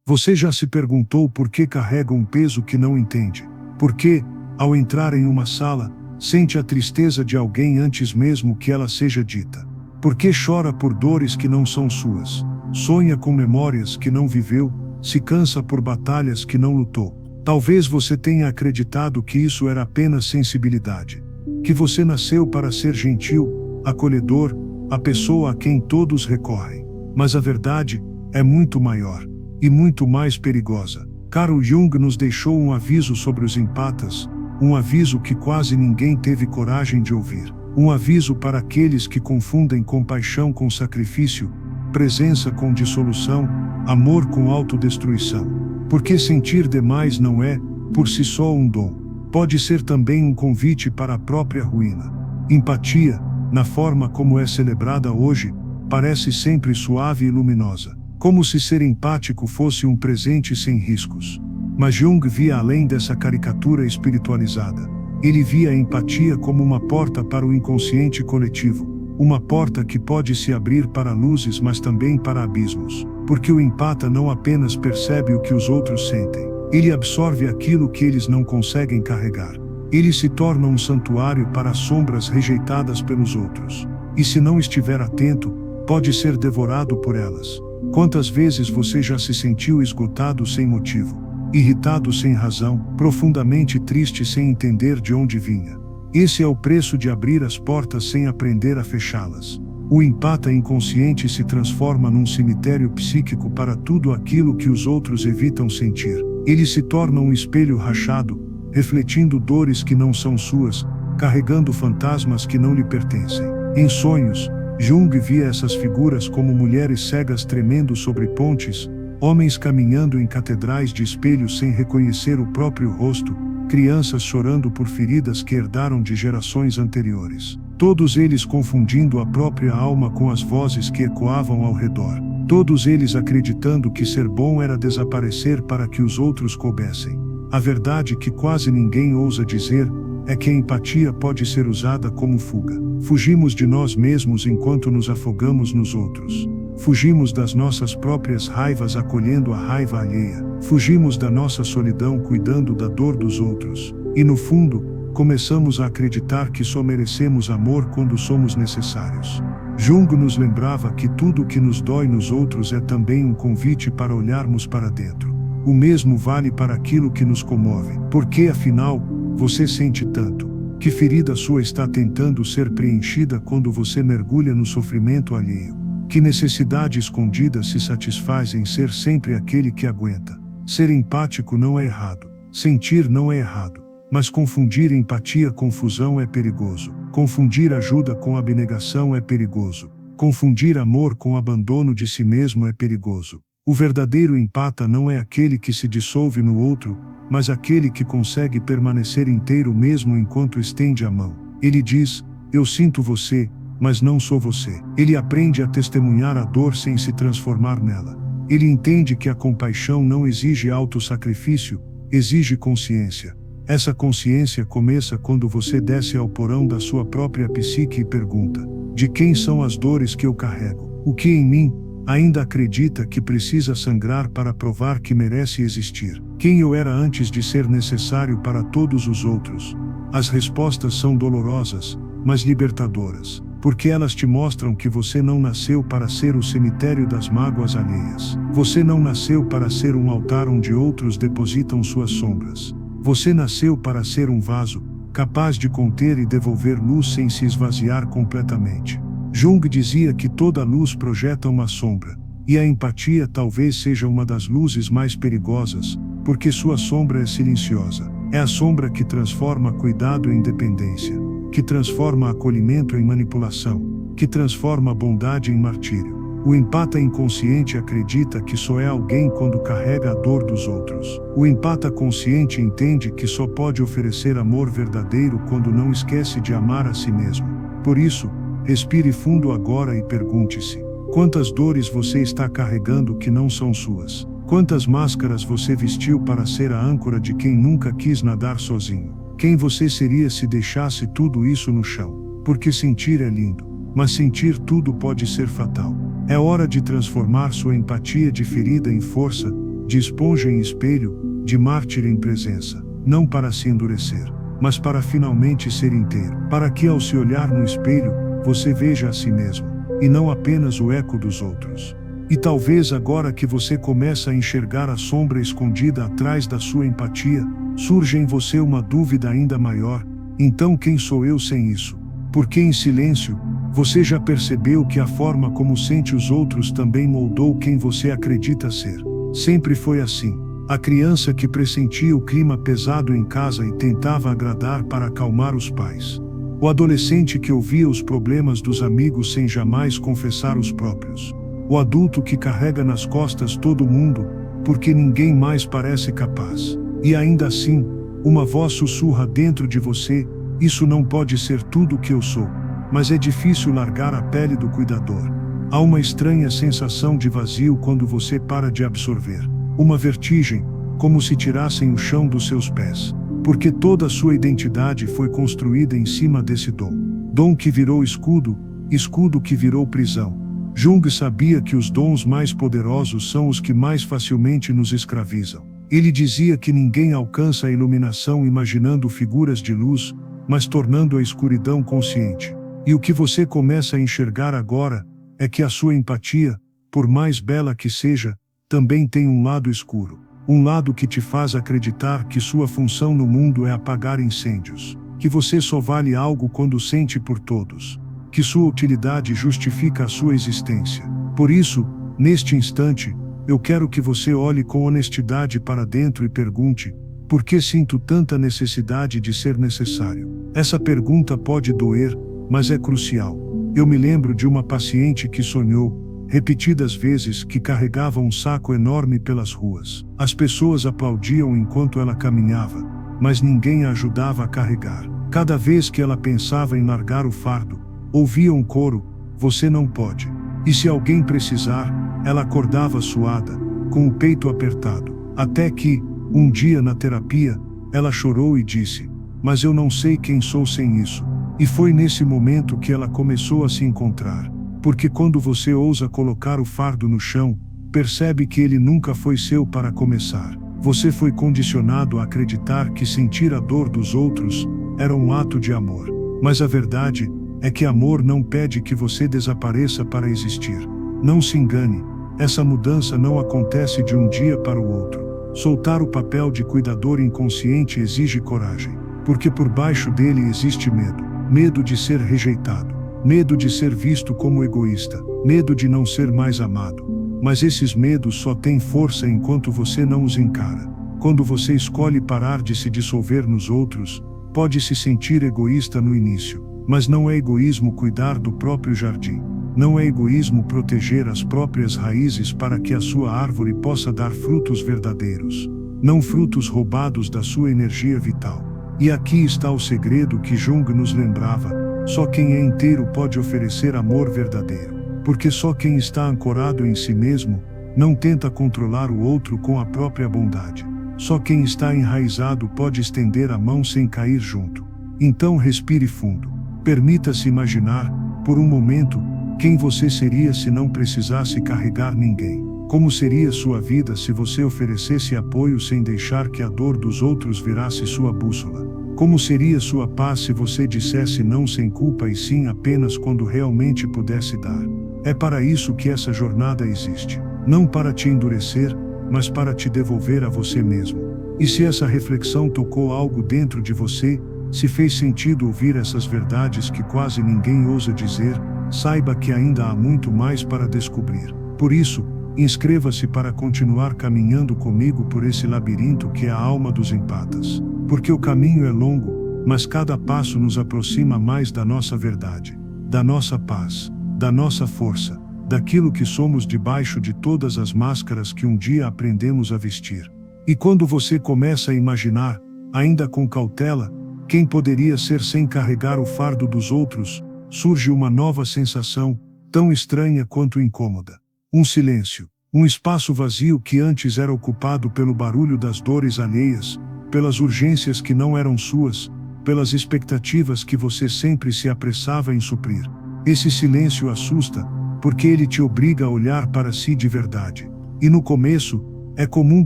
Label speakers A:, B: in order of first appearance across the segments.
A: Você já se perguntou por que carrega um peso que não entende? Por que, ao entrar em uma sala, sente a tristeza de alguém antes mesmo que ela seja dita? Por que chora por dores que não são suas? Sonha com memórias que não viveu? Se cansa por batalhas que não lutou? Talvez você tenha acreditado que isso era apenas sensibilidade. Que você nasceu para ser gentil, acolhedor, a pessoa a quem todos recorrem. Mas a verdade é muito maior e muito mais perigosa. Carl Jung nos deixou um aviso sobre os empatas, um aviso que quase ninguém teve coragem de ouvir. Um aviso para aqueles que confundem compaixão com sacrifício, presença com dissolução, amor com autodestruição. Porque sentir demais não é, por si só, um dom. Pode ser também um convite para a própria ruína. Empatia, na forma como é celebrada hoje, parece sempre suave e luminosa, como se ser empático fosse um presente sem riscos. Mas Jung via além dessa caricatura espiritualizada. Ele via a empatia como uma porta para o inconsciente coletivo, uma porta que pode se abrir para luzes mas também para abismos, porque o empata não apenas percebe o que os outros sentem, ele absorve aquilo que eles não conseguem carregar. Ele se torna um santuário para as sombras rejeitadas pelos outros, e se não estiver atento, pode ser devorado por elas. Quantas vezes você já se sentiu esgotado sem motivo? Irritado sem razão, profundamente triste sem entender de onde vinha? Esse é o preço de abrir as portas sem aprender a fechá-las. O empata inconsciente se transforma num cemitério psíquico para tudo aquilo que os outros evitam sentir. Ele se torna um espelho rachado, refletindo dores que não são suas, carregando fantasmas que não lhe pertencem. Em sonhos, Jung via essas figuras como mulheres cegas tremendo sobre pontes, homens caminhando em catedrais de espelhos sem reconhecer o próprio rosto, crianças chorando por feridas que herdaram de gerações anteriores. Todos eles confundindo a própria alma com as vozes que ecoavam ao redor. Todos eles acreditando que ser bom era desaparecer para que os outros coubessem. A verdade que quase ninguém ousa dizer é que a empatia pode ser usada como fuga. Fugimos de nós mesmos enquanto nos afogamos nos outros. Fugimos das nossas próprias raivas acolhendo a raiva alheia. Fugimos da nossa solidão cuidando da dor dos outros. E no fundo, começamos a acreditar que só merecemos amor quando somos necessários. Jung nos lembrava que tudo que nos dói nos outros é também um convite para olharmos para dentro. O mesmo vale para aquilo que nos comove. Porque, afinal, você sente tanto? Que ferida sua está tentando ser preenchida quando você mergulha no sofrimento alheio? Que necessidade escondida se satisfaz em ser sempre aquele que aguenta? Ser empático não é errado. Sentir não é errado. Mas confundir empatia com fusão é perigoso. Confundir ajuda com abnegação é perigoso. Confundir amor com abandono de si mesmo é perigoso. O verdadeiro empata não é aquele que se dissolve no outro, mas aquele que consegue permanecer inteiro mesmo enquanto estende a mão. Ele diz: eu sinto você, mas não sou você. Ele aprende a testemunhar a dor sem se transformar nela. Ele entende que a compaixão não exige autossacrifício, exige consciência. Essa consciência começa quando você desce ao porão da sua própria psique e pergunta: de quem são as dores que eu carrego? O que em mim ainda acredita que precisa sangrar para provar que merece existir? Quem eu era antes de ser necessário para todos os outros? As respostas são dolorosas, mas libertadoras, porque elas te mostram que você não nasceu para ser o cemitério das mágoas alheias. Você não nasceu para ser um altar onde outros depositam suas sombras. Você nasceu para ser um vaso, capaz de conter e devolver luz sem se esvaziar completamente. Jung dizia que toda luz projeta uma sombra, e a empatia talvez seja uma das luzes mais perigosas, porque sua sombra é silenciosa. É a sombra que transforma cuidado em dependência, que transforma acolhimento em manipulação, que transforma a bondade em martírio. O empata inconsciente acredita que só é alguém quando carrega a dor dos outros. O empata consciente entende que só pode oferecer amor verdadeiro quando não esquece de amar a si mesmo. Por isso, respire fundo agora e pergunte-se: quantas dores você está carregando que não são suas? Quantas máscaras você vestiu para ser a âncora de quem nunca quis nadar sozinho? Quem você seria se deixasse tudo isso no chão? Porque sentir é lindo, mas sentir tudo pode ser fatal. É hora de transformar sua empatia de ferida em força, de esponja em espelho, de mártir em presença, não para se endurecer, mas para finalmente ser inteiro, para que ao se olhar no espelho, você veja a si mesmo, e não apenas o eco dos outros. E talvez agora que você começa a enxergar a sombra escondida atrás da sua empatia, surja em você uma dúvida ainda maior: então quem sou eu sem isso? Porque em silêncio, você já percebeu que a forma como sente os outros também moldou quem você acredita ser. Sempre foi assim. A criança que pressentia o clima pesado em casa e tentava agradar para acalmar os pais. O adolescente que ouvia os problemas dos amigos sem jamais confessar os próprios. O adulto que carrega nas costas todo mundo, porque ninguém mais parece capaz. E ainda assim, uma voz sussurra dentro de você: isso não pode ser tudo o que eu sou. Mas é difícil largar a pele do cuidador. Há uma estranha sensação de vazio quando você para de absorver. Uma vertigem, como se tirassem o chão dos seus pés. Porque toda a sua identidade foi construída em cima desse dom. Dom que virou escudo, escudo que virou prisão. Jung sabia que os dons mais poderosos são os que mais facilmente nos escravizam. Ele dizia que ninguém alcança a iluminação imaginando figuras de luz, mas tornando a escuridão consciente. E o que você começa a enxergar agora é que a sua empatia, por mais bela que seja, também tem um lado escuro. Um lado que te faz acreditar que sua função no mundo é apagar incêndios. Que você só vale algo quando sente por todos. Que sua utilidade justifica a sua existência. Por isso, neste instante, eu quero que você olhe com honestidade para dentro e pergunte: por que sinto tanta necessidade de ser necessário? Essa pergunta pode doer, mas é crucial. Eu me lembro de uma paciente que sonhou, repetidas vezes, que carregava um saco enorme pelas ruas. As pessoas aplaudiam enquanto ela caminhava, mas ninguém a ajudava a carregar. Cada vez que ela pensava em largar o fardo, ouvia um coro: você não pode. E se alguém precisar, ela acordava suada, com o peito apertado. Até que, um dia na terapia, ela chorou e disse: mas eu não sei quem sou sem isso. E foi nesse momento que ela começou a se encontrar. Porque quando você ousa colocar o fardo no chão, percebe que ele nunca foi seu para começar. Você foi condicionado a acreditar que sentir a dor dos outros era um ato de amor. Mas a verdade é que amor não pede que você desapareça para existir. Não se engane, essa mudança não acontece de um dia para o outro. Soltar o papel de cuidador inconsciente exige coragem, porque por baixo dele existe medo. Medo de ser rejeitado, medo de ser visto como egoísta, medo de não ser mais amado. Mas esses medos só têm força enquanto você não os encara. Quando você escolhe parar de se dissolver nos outros, pode se sentir egoísta no início, mas não é egoísmo cuidar do próprio jardim. Não é egoísmo proteger as próprias raízes para que a sua árvore possa dar frutos verdadeiros, não frutos roubados da sua energia vital. E aqui está o segredo que Jung nos lembrava: só quem é inteiro pode oferecer amor verdadeiro. Porque só quem está ancorado em si mesmo não tenta controlar o outro com a própria bondade. Só quem está enraizado pode estender a mão sem cair junto. Então respire fundo. Permita-se imaginar, por um momento, quem você seria se não precisasse carregar ninguém. Como seria sua vida se você oferecesse apoio sem deixar que a dor dos outros virasse sua bússola? Como seria sua paz se você dissesse não sem culpa e sim apenas quando realmente pudesse dar? É para isso que essa jornada existe. Não para te endurecer, mas para te devolver a você mesmo. E se essa reflexão tocou algo dentro de você, se fez sentido ouvir essas verdades que quase ninguém ousa dizer, saiba que ainda há muito mais para descobrir. Por isso, inscreva-se para continuar caminhando comigo por esse labirinto que é a alma dos empatas. Porque o caminho é longo, mas cada passo nos aproxima mais da nossa verdade, da nossa paz, da nossa força, daquilo que somos debaixo de todas as máscaras que um dia aprendemos a vestir. E quando você começa a imaginar, ainda com cautela, quem poderia ser sem carregar o fardo dos outros, surge uma nova sensação, tão estranha quanto incômoda. Um silêncio, um espaço vazio que antes era ocupado pelo barulho das dores alheias, pelas urgências que não eram suas, pelas expectativas que você sempre se apressava em suprir. Esse silêncio assusta, porque ele te obriga a olhar para si de verdade. E no começo, É comum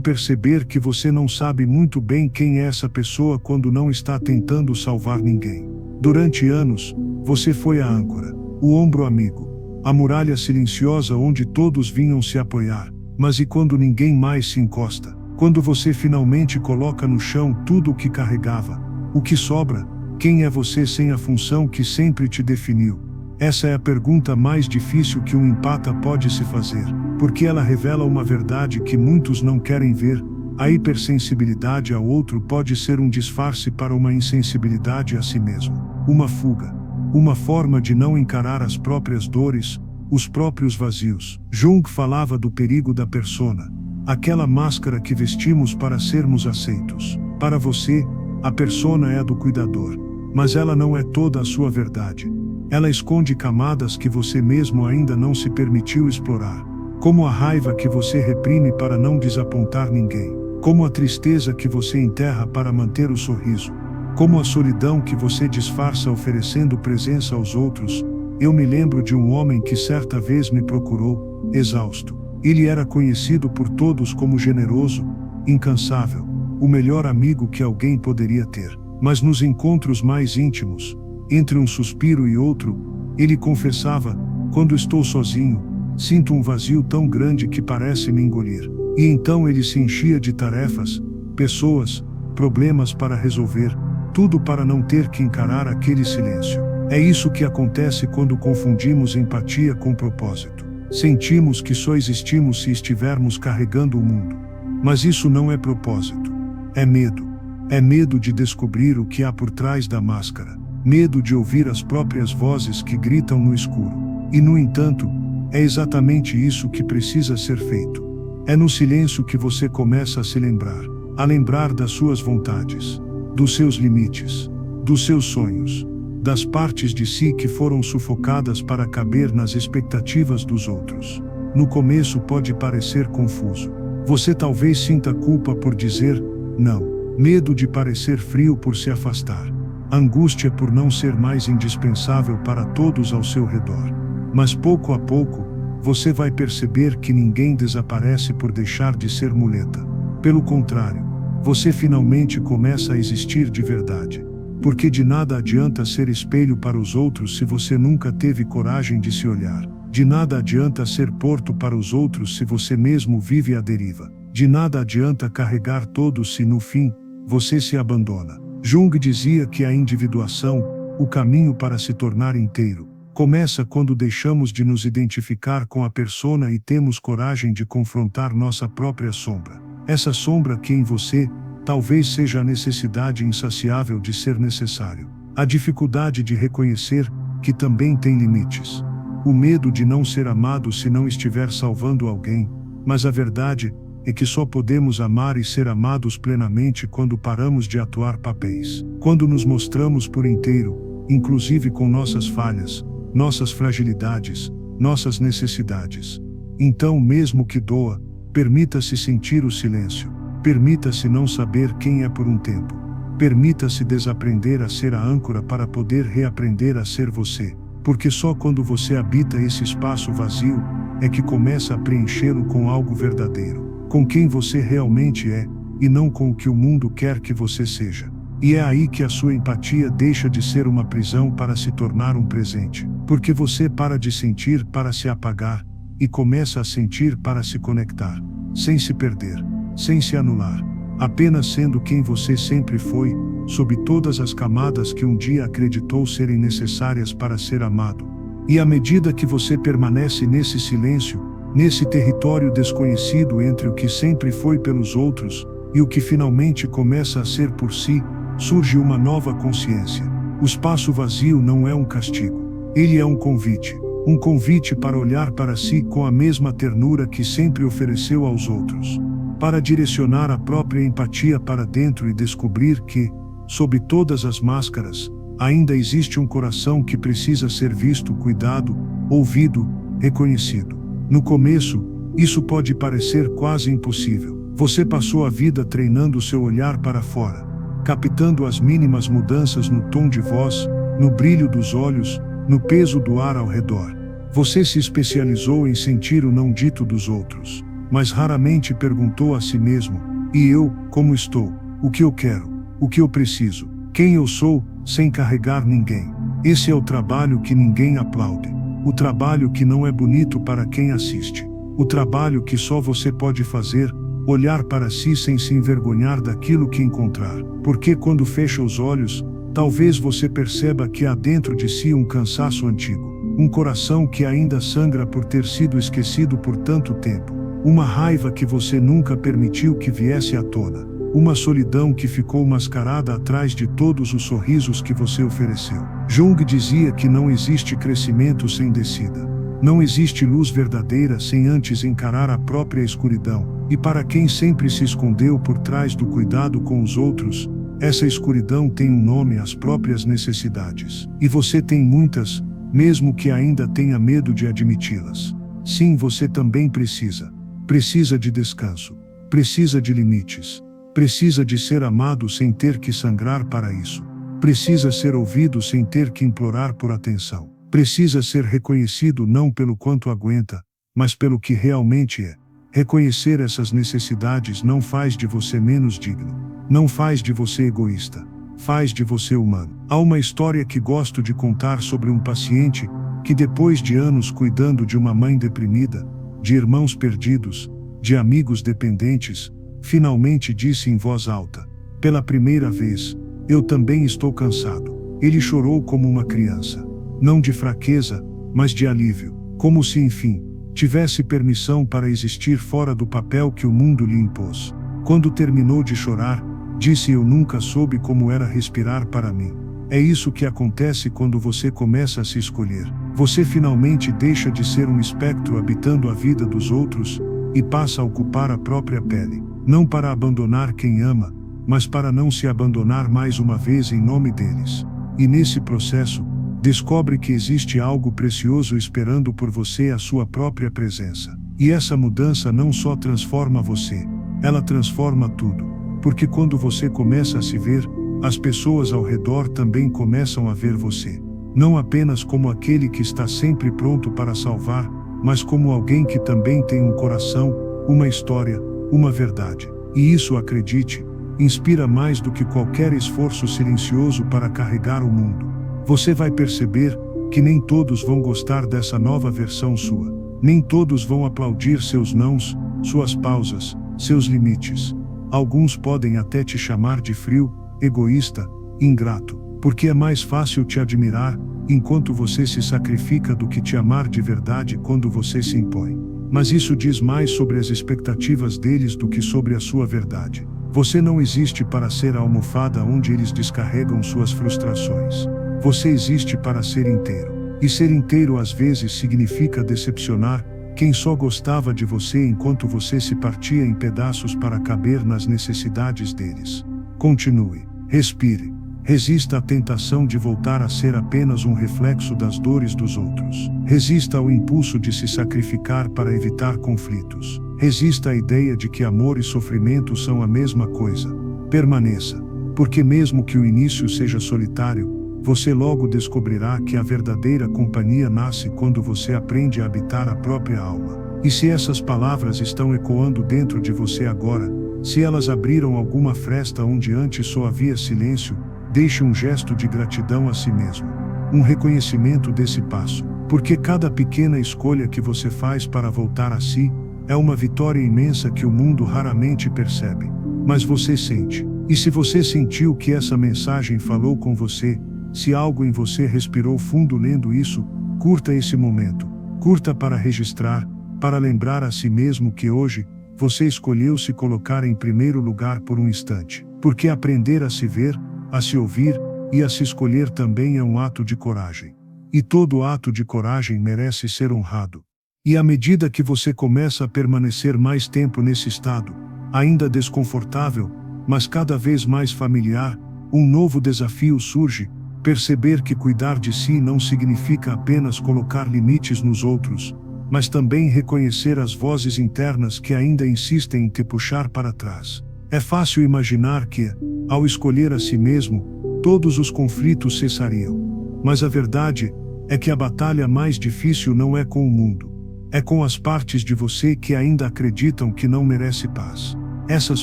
A: perceber que você não sabe muito bem quem é essa pessoa quando não está tentando salvar ninguém. Durante anos, você foi a âncora, o ombro amigo, a muralha silenciosa onde todos vinham se apoiar. Mas e quando ninguém mais se encosta? Quando você finalmente coloca no chão tudo o que carregava? O que sobra? Quem é você sem a função que sempre te definiu? Essa é a pergunta mais difícil que um empata pode se fazer, porque ela revela uma verdade que muitos não querem ver. A hipersensibilidade ao outro pode ser um disfarce para uma insensibilidade a si mesmo, uma fuga, uma forma de não encarar as próprias dores, os próprios vazios. Jung falava do perigo da persona, aquela máscara que vestimos para sermos aceitos. Para você, a persona é a do cuidador, mas ela não é toda a sua verdade. Ela esconde camadas que você mesmo ainda não se permitiu explorar, como a raiva que você reprime para não desapontar ninguém, como a tristeza que você enterra para manter o sorriso, como a solidão que você disfarça oferecendo presença aos outros. Eu me lembro de um homem que certa vez me procurou, exausto. Ele era conhecido por todos como generoso, incansável, o melhor amigo que alguém poderia ter. Mas nos encontros mais íntimos, entre um suspiro e outro, ele confessava: quando estou sozinho, sinto um vazio tão grande que parece me engolir. E então ele se enchia de tarefas, pessoas, problemas para resolver, tudo para não ter que encarar aquele silêncio. É isso que acontece quando confundimos empatia com propósito. Sentimos que só existimos se estivermos carregando o mundo. Mas isso não é propósito. É medo. É medo de descobrir o que há por trás da máscara. Medo de ouvir as próprias vozes que gritam no escuro. E no entanto, é exatamente isso que precisa ser feito. É no silêncio que você começa a se lembrar. A lembrar das suas vontades, dos seus limites, dos seus sonhos, das partes de si que foram sufocadas para caber nas expectativas dos outros. No começo pode parecer confuso. Você talvez sinta culpa por dizer não, medo de parecer frio por se afastar, angústia por não ser mais indispensável para todos ao seu redor. Mas pouco a pouco, você vai perceber que ninguém desaparece por deixar de ser muleta. Pelo contrário, você finalmente começa a existir de verdade. Porque de nada adianta ser espelho para os outros se você nunca teve coragem de se olhar. De nada adianta ser porto para os outros se você mesmo vive à deriva. De nada adianta carregar todos se no fim, você se abandona. Jung dizia que a individuação, o caminho para se tornar inteiro, começa quando deixamos de nos identificar com a persona e temos coragem de confrontar nossa própria sombra. Essa sombra que em você, talvez seja a necessidade insaciável de ser necessário. A dificuldade de reconhecer que também tem limites. O medo de não ser amado se não estiver salvando alguém. Mas a verdade é que só podemos amar e ser amados plenamente quando paramos de atuar papéis. Quando nos mostramos por inteiro, inclusive com nossas falhas, nossas fragilidades, nossas necessidades. Então, mesmo que doa, permita-se sentir o silêncio. Permita-se não saber quem é por um tempo. Permita-se desaprender a ser a âncora para poder reaprender a ser você. Porque só quando você habita esse espaço vazio, é que começa a preenchê-lo com algo verdadeiro. Com quem você realmente é, e não com o que o mundo quer que você seja. E é aí que a sua empatia deixa de ser uma prisão para se tornar um presente. Porque você para de sentir para se apagar, e começa a sentir para se conectar. Sem se perder. Sem se anular, apenas sendo quem você sempre foi, sob todas as camadas que um dia acreditou serem necessárias para ser amado. E à medida que você permanece nesse silêncio, nesse território desconhecido entre o que sempre foi pelos outros, e o que finalmente começa a ser por si, surge uma nova consciência. O espaço vazio não é um castigo, ele é um convite para olhar para si com a mesma ternura que sempre ofereceu aos outros. Para direcionar a própria empatia para dentro e descobrir que, sob todas as máscaras, ainda existe um coração que precisa ser visto, cuidado, ouvido, reconhecido. No começo, isso pode parecer quase impossível. Você passou a vida treinando seu olhar para fora, captando as mínimas mudanças no tom de voz, no brilho dos olhos, no peso do ar ao redor. Você se especializou em sentir o não dito dos outros. mas raramente perguntou a si mesmo: e eu, como estou? O que eu quero? O que eu preciso? Quem eu sou, sem carregar ninguém? Esse é o trabalho que ninguém aplaude. O trabalho que não é bonito para quem assiste. O trabalho que só você pode fazer, olhar para si sem se envergonhar daquilo que encontrar. Porque quando fecha os olhos, talvez você perceba que há dentro de si um cansaço antigo, um coração que ainda sangra por ter sido esquecido por tanto tempo, uma raiva que você nunca permitiu que viesse à tona, uma solidão que ficou mascarada atrás de todos os sorrisos que você ofereceu. Jung dizia que não existe crescimento sem descida. Não existe luz verdadeira sem antes encarar a própria escuridão, e para quem sempre se escondeu por trás do cuidado com os outros, essa escuridão tem um nome: as próprias necessidades. E você tem muitas, mesmo que ainda tenha medo de admiti-las. Sim, você também precisa. Precisa de descanso. Precisa de limites. Precisa de ser amado sem ter que sangrar para isso. Precisa ser ouvido sem ter que implorar por atenção. Precisa ser reconhecido não pelo quanto aguenta, mas pelo que realmente é. Reconhecer essas necessidades não faz de você menos digno. Não faz de você egoísta. Faz de você humano. Há uma história que gosto de contar sobre um paciente que, depois de anos cuidando de uma mãe deprimida, de irmãos perdidos, de amigos dependentes, finalmente disse em voz alta: pela primeira vez, eu também estou cansado. Ele chorou como uma criança. Não de fraqueza, mas de alívio, como se, enfim, tivesse permissão para existir fora do papel que o mundo lhe impôs. Quando terminou de chorar, disse: eu nunca soube como era respirar para mim. É isso que acontece quando você começa a se escolher. Você finalmente deixa de ser um espectro habitando a vida dos outros e passa a ocupar a própria pele. Não para abandonar quem ama, mas para não se abandonar mais uma vez em nome deles. E nesse processo, descobre que existe algo precioso esperando por você: a sua própria presença. E essa mudança não só transforma você, ela transforma tudo. Porque quando você começa a se ver, as pessoas ao redor também começam a ver você. Não apenas como aquele que está sempre pronto para salvar, mas como alguém que também tem um coração, uma história, uma verdade. E isso, acredite, inspira mais do que qualquer esforço silencioso para carregar o mundo. Você vai perceber que nem todos vão gostar dessa nova versão sua. Nem todos vão aplaudir seus nãos, suas pausas, seus limites. Alguns podem até te chamar de frio, egoísta, ingrato, porque é mais fácil te admirar enquanto você se sacrifica do que te amar de verdade quando você se impõe. Mas isso diz mais sobre as expectativas deles do que sobre a sua verdade. Você não existe para ser a almofada onde eles descarregam suas frustrações. Você existe para ser inteiro. E ser inteiro às vezes significa decepcionar quem só gostava de você enquanto você se partia em pedaços para caber nas necessidades deles. Continue. Respire. Resista à tentação de voltar a ser apenas um reflexo das dores dos outros. Resista ao impulso de se sacrificar para evitar conflitos. Resista à ideia de que amor e sofrimento são a mesma coisa. Permaneça. Porque mesmo que o início seja solitário, você logo descobrirá que a verdadeira companhia nasce quando você aprende a habitar a própria alma. E se essas palavras estão ecoando dentro de você agora, se elas abriram alguma fresta onde antes só havia silêncio, deixe um gesto de gratidão a si mesmo. Um reconhecimento desse passo. Porque cada pequena escolha que você faz para voltar a si, é uma vitória imensa que o mundo raramente percebe. Mas você sente. E se você sentiu que essa mensagem falou com você, se algo em você respirou fundo lendo isso, curta esse momento. Curta para registrar, para lembrar a si mesmo que hoje, você escolheu se colocar em primeiro lugar por um instante. Porque aprender a se ver, a se ouvir e a se escolher também é um ato de coragem. E todo ato de coragem merece ser honrado. E à medida que você começa a permanecer mais tempo nesse estado, ainda desconfortável, mas cada vez mais familiar, um novo desafio surge: perceber que cuidar de si não significa apenas colocar limites nos outros, mas também reconhecer as vozes internas que ainda insistem em te puxar para trás. É fácil imaginar que, ao escolher a si mesmo, todos os conflitos cessariam. Mas a verdade é que a batalha mais difícil não é com o mundo, É com as partes de você que ainda acreditam que não merece paz. Essas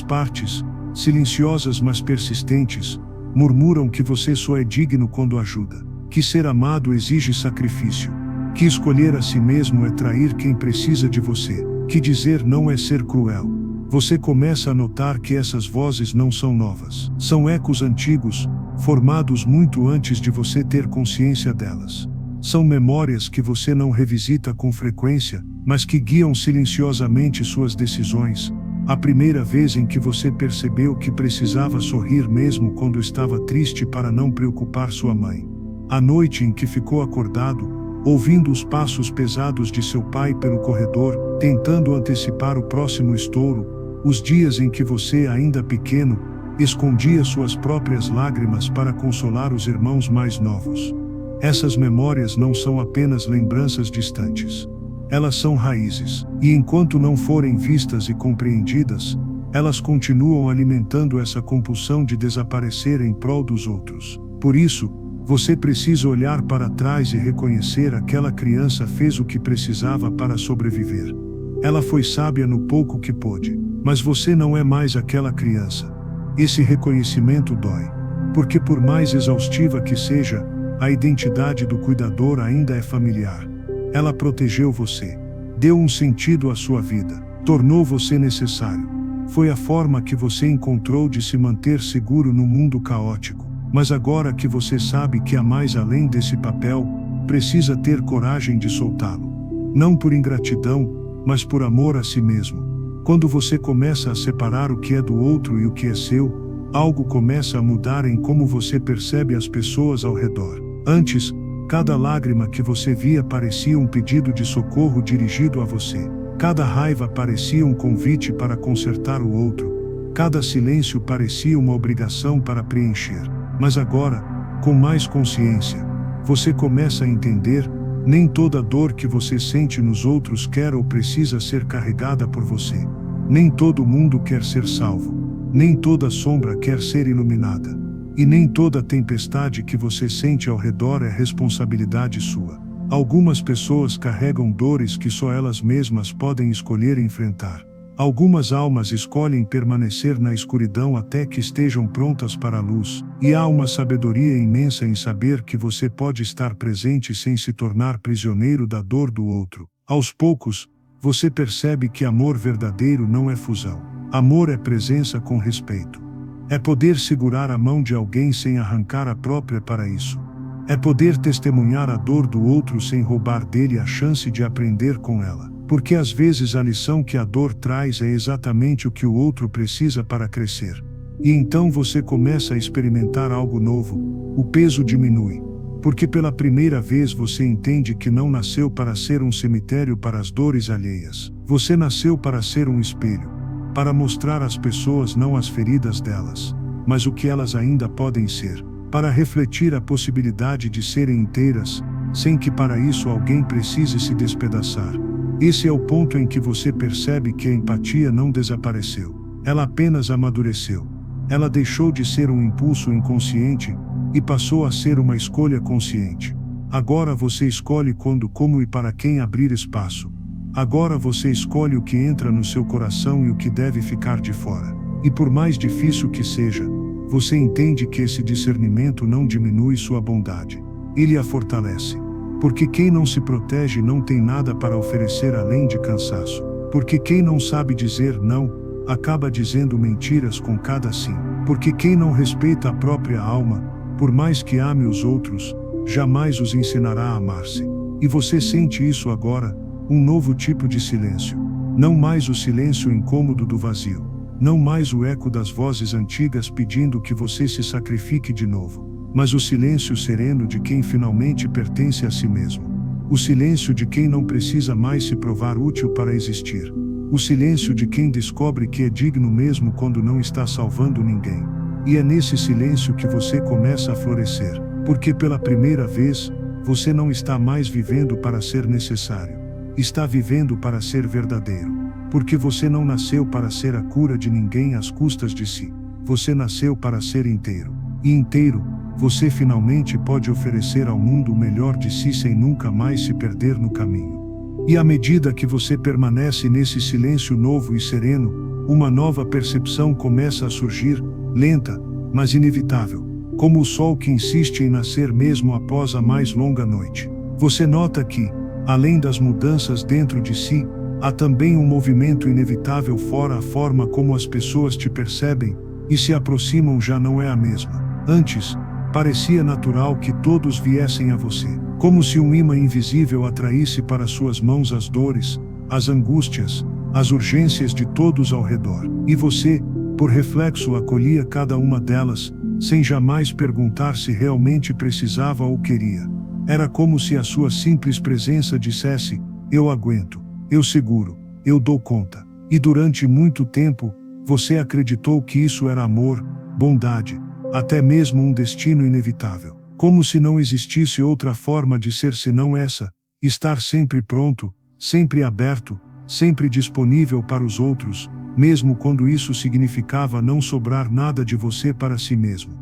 A: partes, silenciosas mas persistentes, murmuram que você só é digno quando ajuda, que ser amado exige sacrifício, que escolher a si mesmo é trair quem precisa de você, que dizer não é ser cruel. Você começa a notar que essas vozes não são novas. São ecos antigos, formados muito antes de você ter consciência delas. São memórias que você não revisita com frequência, mas que guiam silenciosamente suas decisões. A primeira vez em que você percebeu que precisava sorrir mesmo quando estava triste para não preocupar sua mãe. A noite em que ficou acordado, ouvindo os passos pesados de seu pai pelo corredor, tentando antecipar o próximo estouro. Os dias em que você, ainda pequeno, escondia suas próprias lágrimas para consolar os irmãos mais novos. Essas memórias não são apenas lembranças distantes. Elas são raízes, e enquanto não forem vistas e compreendidas, elas continuam alimentando essa compulsão de desaparecer em prol dos outros. Por isso, você precisa olhar para trás e reconhecer aquela criança fez o que precisava para sobreviver. Ela foi sábia no pouco que pôde, mas você não é mais aquela criança. Esse reconhecimento dói, porque por mais exaustiva que seja, a identidade do cuidador ainda é familiar. Ela protegeu você, deu um sentido à sua vida, tornou você necessário. Foi a forma que você encontrou de se manter seguro no mundo caótico. Mas agora que você sabe que há mais além desse papel, precisa ter coragem de soltá-lo. Não por ingratidão, mas por amor a si mesmo. Quando você começa a separar o que é do outro e o que é seu, algo começa a mudar em como você percebe as pessoas ao redor. Antes, cada lágrima que você via parecia um pedido de socorro dirigido a você. Cada raiva parecia um convite para consertar o outro. Cada silêncio parecia uma obrigação para preencher. Mas agora, com mais consciência, você começa a entender, nem toda dor que você sente nos outros quer ou precisa ser carregada por você. Nem todo mundo quer ser salvo. Nem toda sombra quer ser iluminada. E nem toda tempestade que você sente ao redor é responsabilidade sua. Algumas pessoas carregam dores que só elas mesmas podem escolher enfrentar. Algumas almas escolhem permanecer na escuridão até que estejam prontas para a luz, e há uma sabedoria imensa em saber que você pode estar presente sem se tornar prisioneiro da dor do outro. Aos poucos, você percebe que amor verdadeiro não é fusão. Amor é presença com respeito. É poder segurar a mão de alguém sem arrancar a própria para isso. É poder testemunhar a dor do outro sem roubar dele a chance de aprender com ela. Porque às vezes a lição que a dor traz é exatamente o que o outro precisa para crescer. E então você começa a experimentar algo novo. O peso diminui. Porque pela primeira vez você entende que não nasceu para ser um cemitério para as dores alheias. Você nasceu para ser um espelho. Para mostrar às pessoas não as feridas delas, mas o que elas ainda podem ser. Para refletir a possibilidade de serem inteiras, sem que para isso alguém precise se despedaçar. Esse é o ponto em que você percebe que a empatia não desapareceu. Ela apenas amadureceu. Ela deixou de ser um impulso inconsciente e passou a ser uma escolha consciente. Agora você escolhe quando, como e para quem abrir espaço. Agora você escolhe o que entra no seu coração e o que deve ficar de fora. E por mais difícil que seja, você entende que esse discernimento não diminui sua bondade. Ele a fortalece. Porque quem não se protege não tem nada para oferecer além de cansaço. Porque quem não sabe dizer não, acaba dizendo mentiras com cada sim. Porque quem não respeita a própria alma, por mais que ame os outros, jamais os ensinará a amar-se. E você sente isso agora, um novo tipo de silêncio. Não mais o silêncio incômodo do vazio. Não mais o eco das vozes antigas pedindo que você se sacrifique de novo. Mas o silêncio sereno de quem finalmente pertence a si mesmo. O silêncio de quem não precisa mais se provar útil para existir. O silêncio de quem descobre que é digno mesmo quando não está salvando ninguém. E é nesse silêncio que você começa a florescer. Porque pela primeira vez, você não está mais vivendo para ser necessário. Está vivendo para ser verdadeiro. Porque você não nasceu para ser a cura de ninguém às custas de si. Você nasceu para ser inteiro. E inteiro, você finalmente pode oferecer ao mundo o melhor de si sem nunca mais se perder no caminho. E à medida que você permanece nesse silêncio novo e sereno, uma nova percepção começa a surgir, lenta, mas inevitável, como o sol que insiste em nascer mesmo após a mais longa noite. Você nota que, além das mudanças dentro de si, há também um movimento inevitável fora. A forma como as pessoas te percebem e se aproximam já não é a mesma. Antes, parecia natural que todos viessem a você, como se um imã invisível atraísse para suas mãos as dores, as angústias, as urgências de todos ao redor. E você, por reflexo, acolhia cada uma delas, sem jamais perguntar se realmente precisava ou queria. Era como se a sua simples presença dissesse: eu aguento, eu seguro, eu dou conta. E durante muito tempo, você acreditou que isso era amor, bondade, até mesmo um destino inevitável. Como se não existisse outra forma de ser senão essa: estar sempre pronto, sempre aberto, sempre disponível para os outros, mesmo quando isso significava não sobrar nada de você para si mesmo.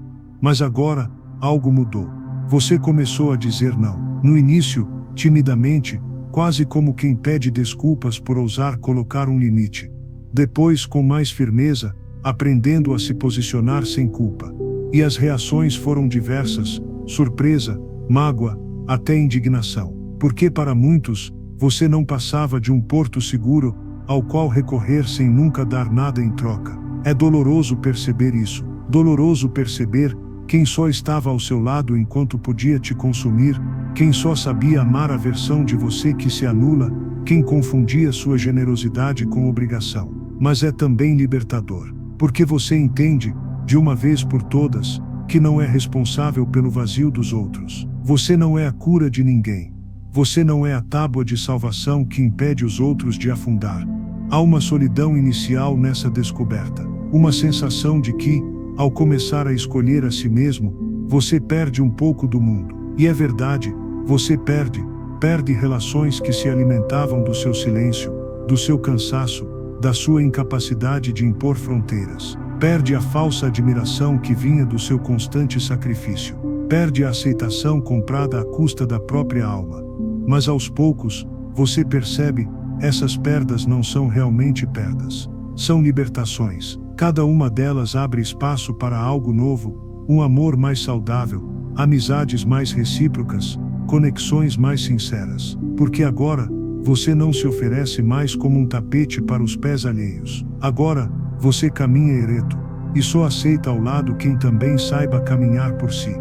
A: Mas agora, algo mudou. Você começou a dizer não. No início, timidamente, quase como quem pede desculpas por ousar colocar um limite. Depois, com mais firmeza, aprendendo a se posicionar sem culpa. E as reações foram diversas: surpresa, mágoa, até indignação. Porque para muitos, você não passava de um porto seguro, ao qual recorrer sem nunca dar nada em troca. É doloroso perceber isso. Doloroso perceber quem só estava ao seu lado enquanto podia te consumir, quem só sabia amar a versão de você que se anula, quem confundia sua generosidade com obrigação. Mas é também libertador, porque você entende, de uma vez por todas, que não é responsável pelo vazio dos outros. Você não é a cura de ninguém. Você não é a tábua de salvação que impede os outros de afundar. Há uma solidão inicial nessa descoberta, uma sensação de que, ao começar a escolher a si mesmo, você perde um pouco do mundo. E é verdade, você perde relações que se alimentavam do seu silêncio, do seu cansaço, da sua incapacidade de impor fronteiras. Perde a falsa admiração que vinha do seu constante sacrifício. Perde a aceitação comprada à custa da própria alma. Mas aos poucos, você percebe, essas perdas não são realmente perdas. São libertações. Cada uma delas abre espaço para algo novo, um amor mais saudável, amizades mais recíprocas, conexões mais sinceras. Porque agora, você não se oferece mais como um tapete para os pés alheios. Agora, você caminha ereto, e só aceita ao lado quem também saiba caminhar por si.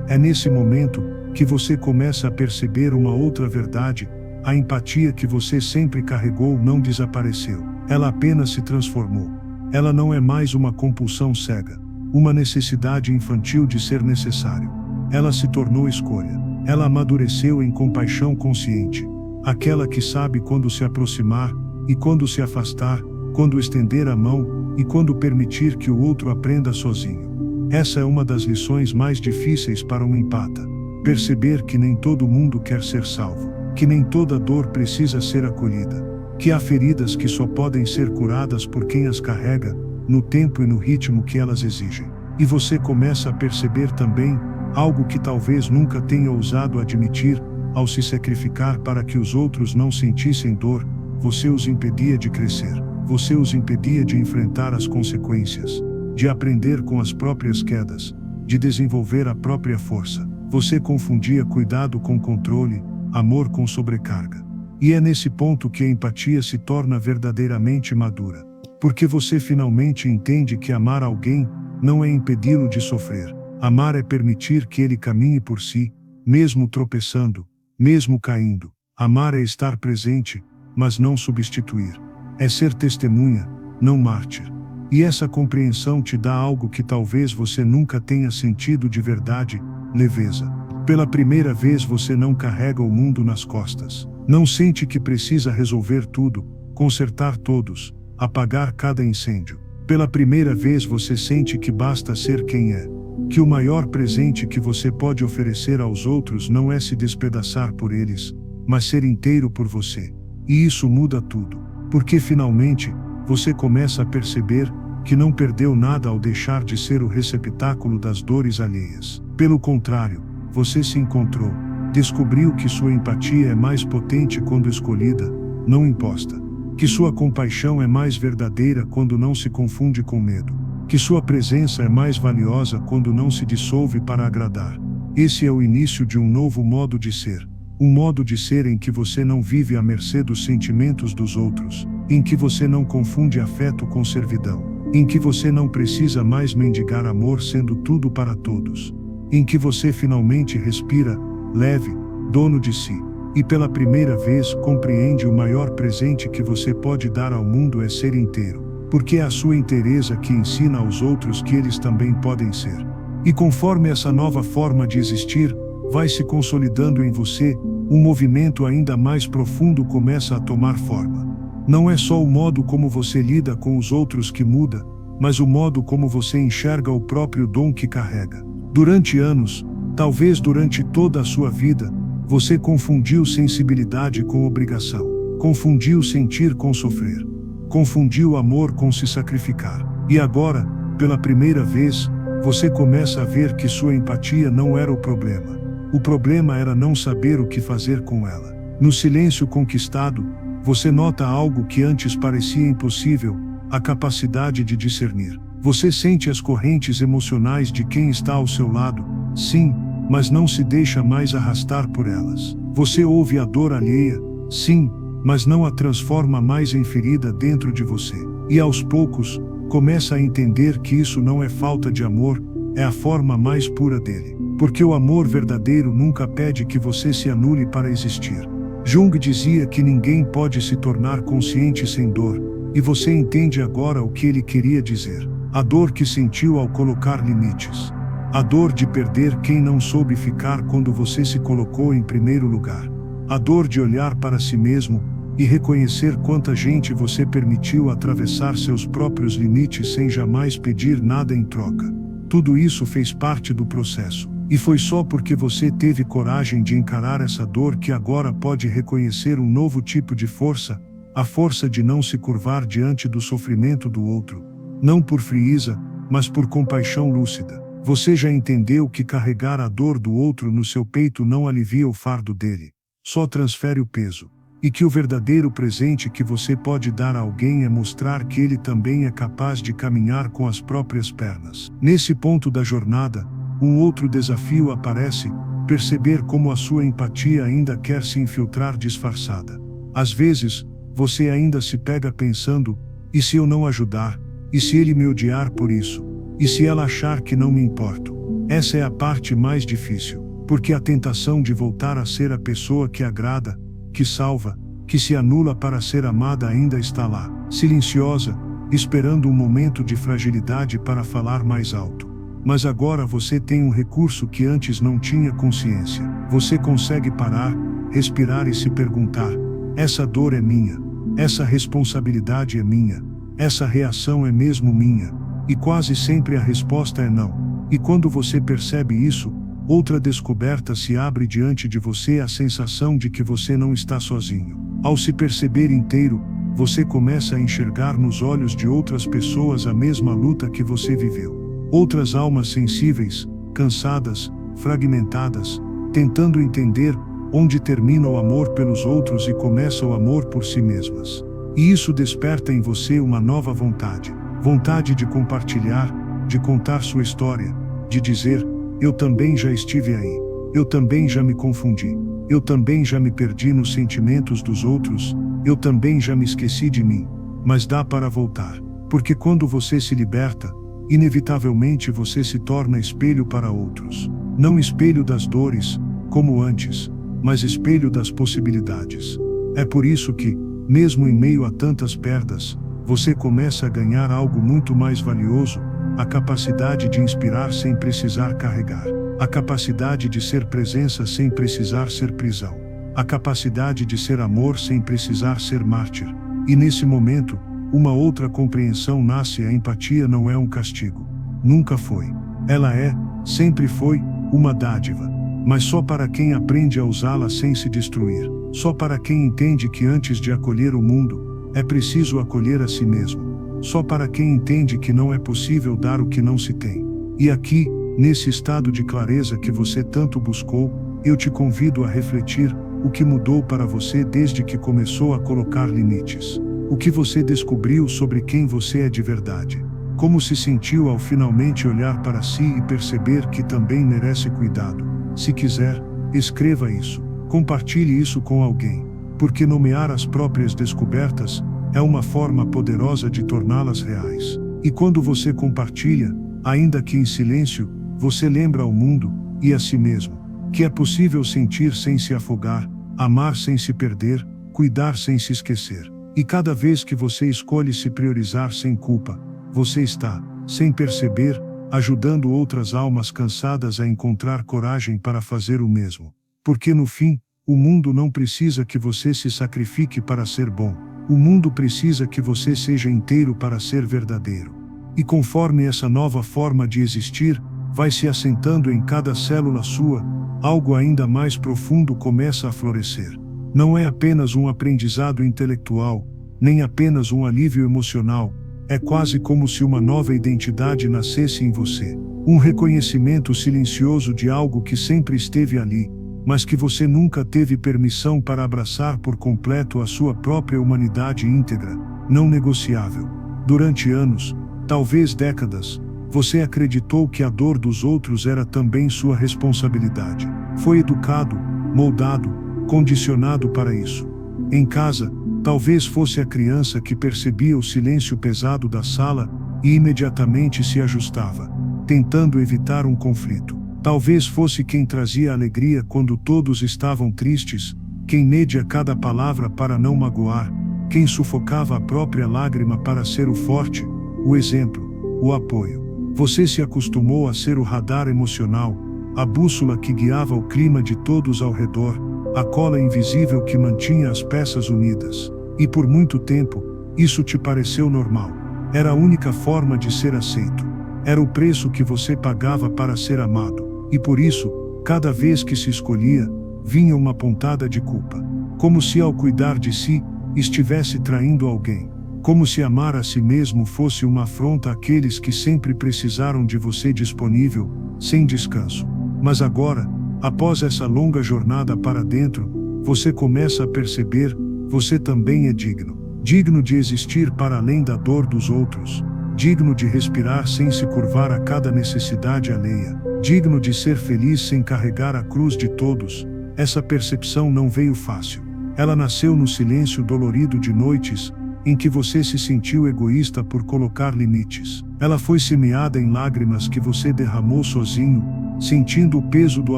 A: É nesse momento que você começa a perceber uma outra verdade: a empatia que você sempre carregou não desapareceu. Ela apenas se transformou. Ela não é mais uma compulsão cega, uma necessidade infantil de ser necessário. Ela se tornou escolha. Ela amadureceu em compaixão consciente. Aquela que sabe quando se aproximar, e quando se afastar, quando estender a mão, e quando permitir que o outro aprenda sozinho. Essa é uma das lições mais difíceis para um empata. Perceber que nem todo mundo quer ser salvo, que nem toda dor precisa ser acolhida, que há feridas que só podem ser curadas por quem as carrega, no tempo e no ritmo que elas exigem. E você começa a perceber também, algo que talvez nunca tenha ousado admitir: ao se sacrificar para que os outros não sentissem dor, você os impedia de crescer. Você os impedia de enfrentar as consequências, de aprender com as próprias quedas, de desenvolver a própria força. Você confundia cuidado com controle, amor com sobrecarga. E é nesse ponto que a empatia se torna verdadeiramente madura. Porque você finalmente entende que amar alguém não é impedi-lo de sofrer. Amar é permitir que ele caminhe por si, mesmo tropeçando, mesmo caindo. Amar é estar presente, mas não substituir. É ser testemunha, não mártir. E essa compreensão te dá algo que talvez você nunca tenha sentido de verdade: leveza. Pela primeira vez você não carrega o mundo nas costas. Não sente que precisa resolver tudo, consertar todos, apagar cada incêndio. Pela primeira vez você sente que basta ser quem é. Que o maior presente que você pode oferecer aos outros não é se despedaçar por eles, mas ser inteiro por você. E isso muda tudo. Porque finalmente, você começa a perceber que não perdeu nada ao deixar de ser o receptáculo das dores alheias. Pelo contrário, você se encontrou, descobriu que sua empatia é mais potente quando escolhida, não imposta. Que sua compaixão é mais verdadeira quando não se confunde com medo. Que sua presença é mais valiosa quando não se dissolve para agradar. Esse é o início de um novo modo de ser. Um modo de ser em que você não vive à mercê dos sentimentos dos outros, em que você não confunde afeto com servidão, em que você não precisa mais mendigar amor sendo tudo para todos, em que você finalmente respira, leve, dono de si, e pela primeira vez compreende o maior presente que você pode dar ao mundo é ser inteiro, porque é a sua inteireza que ensina aos outros que eles também podem ser. E conforme essa nova forma de existir vai se consolidando em você, um movimento ainda mais profundo começa a tomar forma. Não é só o modo como você lida com os outros que muda, mas o modo como você enxerga o próprio dom que carrega. Durante anos, talvez durante toda a sua vida, você confundiu sensibilidade com obrigação, confundiu sentir com sofrer, confundiu amor com se sacrificar. E agora, pela primeira vez, você começa a ver que sua empatia não era o problema. O problema era não saber o que fazer com ela. No silêncio conquistado, você nota algo que antes parecia impossível, a capacidade de discernir. Você sente as correntes emocionais de quem está ao seu lado, sim, mas não se deixa mais arrastar por elas. Você ouve a dor alheia, sim, mas não a transforma mais em ferida dentro de você. E aos poucos, começa a entender que isso não é falta de amor, é a forma mais pura dele. Porque o amor verdadeiro nunca pede que você se anule para existir. Jung dizia que ninguém pode se tornar consciente sem dor, e você entende agora o que ele queria dizer. A dor que sentiu ao colocar limites. A dor de perder quem não soube ficar quando você se colocou em primeiro lugar. A dor de olhar para si mesmo e reconhecer quanta gente você permitiu atravessar seus próprios limites sem jamais pedir nada em troca. Tudo isso fez parte do processo. E foi só porque você teve coragem de encarar essa dor que agora pode reconhecer um novo tipo de força, a força de não se curvar diante do sofrimento do outro. Não por frieza, mas por compaixão lúcida. Você já entendeu que carregar a dor do outro no seu peito não alivia o fardo dele, só transfere o peso. E que o verdadeiro presente que você pode dar a alguém é mostrar que ele também é capaz de caminhar com as próprias pernas. Nesse ponto da jornada, um outro desafio aparece, perceber como a sua empatia ainda quer se infiltrar disfarçada. Às vezes, você ainda se pega pensando, e se eu não ajudar? E se ele me odiar por isso? E se ela achar que não me importo? Essa é a parte mais difícil, porque a tentação de voltar a ser a pessoa que agrada, que salva, que se anula para ser amada ainda está lá, silenciosa, esperando um momento de fragilidade para falar mais alto. Mas agora você tem um recurso que antes não tinha consciência. Você consegue parar, respirar e se perguntar: essa dor é minha? Essa responsabilidade é minha? Essa reação é mesmo minha? E quase sempre a resposta é não. E quando você percebe isso, outra descoberta se abre diante de você, a sensação de que você não está sozinho. Ao se perceber inteiro, você começa a enxergar nos olhos de outras pessoas a mesma luta que você viveu. Outras almas sensíveis, cansadas, fragmentadas, tentando entender onde termina o amor pelos outros e começa o amor por si mesmas. E isso desperta em você uma nova vontade. Vontade de compartilhar, de contar sua história, de dizer: eu também já estive aí, eu também já me confundi, eu também já me perdi nos sentimentos dos outros, eu também já me esqueci de mim, mas dá para voltar. Porque quando você se liberta, inevitavelmente você se torna espelho para outros. Não espelho das dores, como antes, mas espelho das possibilidades. É por isso que, mesmo em meio a tantas perdas, você começa a ganhar algo muito mais valioso: a capacidade de inspirar sem precisar carregar, a capacidade de ser presença sem precisar ser prisão, a capacidade de ser amor sem precisar ser mártir. E nesse momento, uma outra compreensão nasce: a empatia não é um castigo. Nunca foi. Ela é, sempre foi, uma dádiva. Mas só para quem aprende a usá-la sem se destruir. Só para quem entende que antes de acolher o mundo, é preciso acolher a si mesmo. Só para quem entende que não é possível dar o que não se tem. E aqui, nesse estado de clareza que você tanto buscou, eu te convido a refletir: o que mudou para você desde que começou a colocar limites? O que você descobriu sobre quem você é de verdade? Como se sentiu ao finalmente olhar para si e perceber que também merece cuidado? Se quiser, escreva isso. Compartilhe isso com alguém. Porque nomear as próprias descobertas é uma forma poderosa de torná-las reais. E quando você compartilha, ainda que em silêncio, você lembra ao mundo, e a si mesmo, que é possível sentir sem se afogar, amar sem se perder, cuidar sem se esquecer. E cada vez que você escolhe se priorizar sem culpa, você está, sem perceber, ajudando outras almas cansadas a encontrar coragem para fazer o mesmo. Porque no fim, o mundo não precisa que você se sacrifique para ser bom. O mundo precisa que você seja inteiro para ser verdadeiro. E conforme essa nova forma de existir vai se assentando em cada célula sua, algo ainda mais profundo começa a florescer. Não é apenas um aprendizado intelectual, nem apenas um alívio emocional, é quase como se uma nova identidade nascesse em você. Um reconhecimento silencioso de algo que sempre esteve ali, mas que você nunca teve permissão para abraçar por completo a sua própria humanidade íntegra, não negociável. Durante anos, talvez décadas, você acreditou que a dor dos outros era também sua responsabilidade. Foi educado, moldado, condicionado para isso. Em casa, talvez fosse a criança que percebia o silêncio pesado da sala e imediatamente se ajustava, tentando evitar um conflito. Talvez fosse quem trazia alegria quando todos estavam tristes, quem media cada palavra para não magoar, quem sufocava a própria lágrima para ser o forte, o exemplo, o apoio. Você se acostumou a ser o radar emocional, a bússola que guiava o clima de todos ao redor, a cola invisível que mantinha as peças unidas. E por muito tempo, isso te pareceu normal. Era a única forma de ser aceito. Era o preço que você pagava para ser amado. E por isso, cada vez que se escolhia, vinha uma pontada de culpa. Como se ao cuidar de si, estivesse traindo alguém. Como se amar a si mesmo fosse uma afronta àqueles que sempre precisaram de você disponível, sem descanso. Mas agora, após essa longa jornada para dentro, você começa a perceber, você também é digno. Digno de existir para além da dor dos outros. Digno de respirar sem se curvar a cada necessidade alheia. Digno de ser feliz sem carregar a cruz de todos. Essa percepção não veio fácil. Ela nasceu no silêncio dolorido de noites, em que você se sentiu egoísta por colocar limites. Ela foi semeada em lágrimas que você derramou sozinho, sentindo o peso do